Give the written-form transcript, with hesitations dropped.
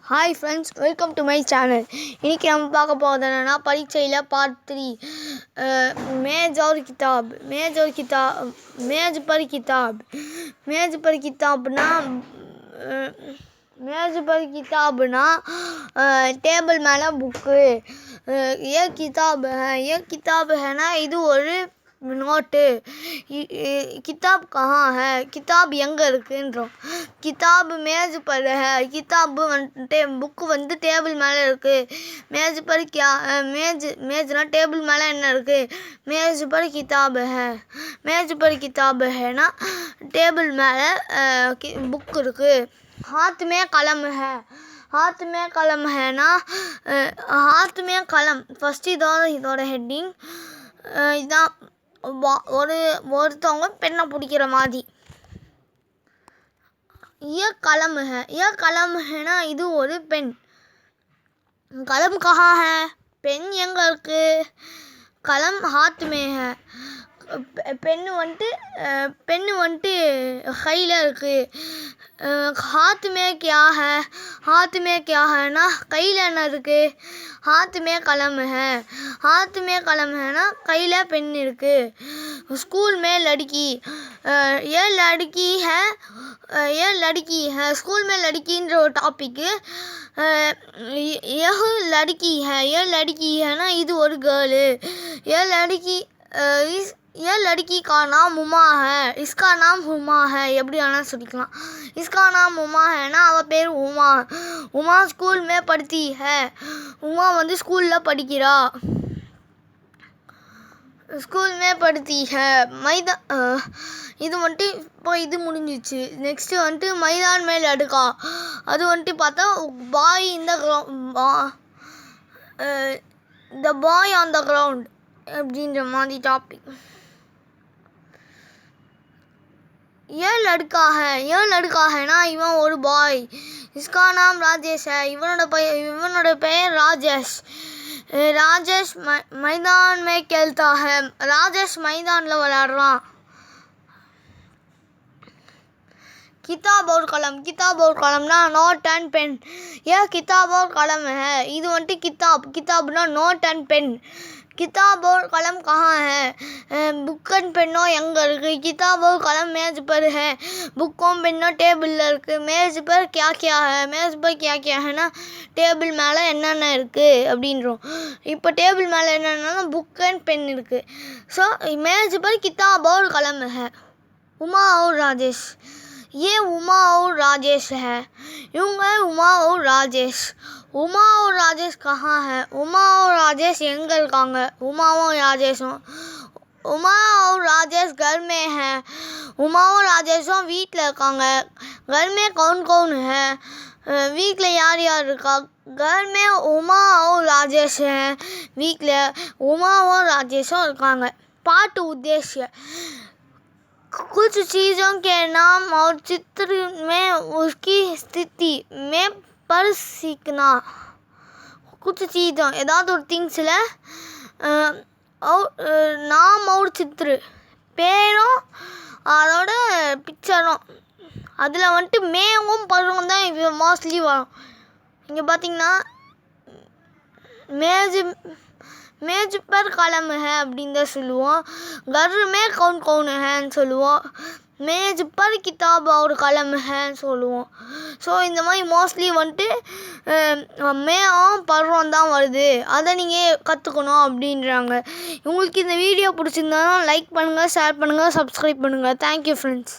Hi friends, welcome to my channel. இன்னைக்கு நம்ம பார்க்க போகிறது என்னன்னா பரீட்சையில் பார்ட் 3 मेज और किताब मेज पर किताबना टेबल மேலே புக்கு ये किताब है ना இது ஒரு नोट किताब कहाँ है किताब எங்கே இருக்குன்றோம் किताब मेज पर है किताब बुक வந்து டேபிள் மேலே இருக்குது मेज पर क्या मेजना டேபிள் மேலே என்ன இருக்குது मेज पर किताब है ना டேபிள் மேலே புக் இருக்குது हाथ में कलम है ना हाथ में कलम फर्स्ट இதோட ஹெட்டிங் இதான் ஒருத்தவங்க பெண்ணை பிடிக்கிற மாதிரி ये कलम है ना இது ஒரு பென் कलम कहाँ है பென் எங்கே இருக்கு कलम हाथ में है பெண்ணு வந்துட்டு கையில் இருக்குது हाथ में क्या है ना கையில் என்ன இருக்குது हाथ में कलम है ना கையில் பென் இருக்குது स्कूल में लड़की ये लड़की है स्कूल में लड़कीன்ற ஒரு டாபிக்கு यह लड़की है ना இது ஒரு கேர்ளு ये लड़की का नाम उमा है इसका नाम उमा है எப்படி வேணாலும் சொல்லிக்கலாம் इसका नाम उमा है ना அவ பேர் उमा स्कूल में पढ़ती है उमा வந்து ஸ்கூலில் படிக்கிறா स्कूल में पढ़ती है இது வந்துட்டு இப்போ இது முடிஞ்சிச்சு நெக்ஸ்ட்டு வந்துட்டு मैदान में लड़का அது வந்துட்டு பார்த்தா பாய் the boy on the ground அப்படின்ற மாதிரி டாபிக் ये लड़का है ना इवन और बॉय इसका नाम राजेश है इवनोட பெயர் राजेश मैदान में खेलता है राजेश मैदानல விளையாடுறான் किताब और कलम ना नोट एंड पेन यह किताब और कलम है இது வந்துட்டு किताबना नोट एंड पेन किताब और कलम कहाँ है बुक एंड पेनो எங்கே இருக்குது किताब और कलम मेज पर है बुकों पेनो टेबल இருக்குது मेज पर क्या है ना டேபிள் மேலே என்னென்ன இருக்குது அப்படின்றோம் இப்போ டேபிள் மேலே என்னென்னா புக் அண்ட் பென் இருக்குது ஸோ मेज पर किताब और कलम है उमा और राजेश ये उमा और राजेश है उमा और राजेश कहाँ है उमा और राजेश எங்கே இருக்காங்க உமாவும் ராஜேஷும் उमा और राजेश घर में है உமாவும் ராஜேஷும் வீட்டில் இருக்காங்க घर में कौन है வீட்டில் யார் இருக்கா घर में उमा और राजेश है வீட்டில் உமாவும் ராஜேஷும் இருக்காங்க பாட்டு उद्देश्य कुछ चीज़ों के नाम और चित्र में उसकी स्थिति में पर सीखना कुछ चीज़ों ஏதாவது ஒரு திங்ஸில் नाम और चित्र பேரும் அதோட பிக்சரும் அதில் வந்துட்டு மேவும் பருவம் தான் இது மோஸ்ட்லி வரும் இங்கே பார்த்தீங்கன்னா मेज पर कलम है அப்படின்னு தான் சொல்லுவோம் घर में कौन हैன்னு சொல்லுவோம் मेज पर किताब और कलम हैன்னு சொல்லுவோம் ஸோ இந்த மாதிரி மோஸ்ட்லி வந்துட்டு மேவும் பருவம் தான் வருது அதை நீங்கள் கற்றுக்கணும் அப்படின்றாங்க உங்களுக்கு இந்த வீடியோ பிடிச்சிருந்தாலும் லைக் பண்ணுங்கள் ஷேர் பண்ணுங்கள் சப்ஸ்கிரைப் பண்ணுங்கள் தேங்க்யூ ஃப்ரெண்ட்ஸ்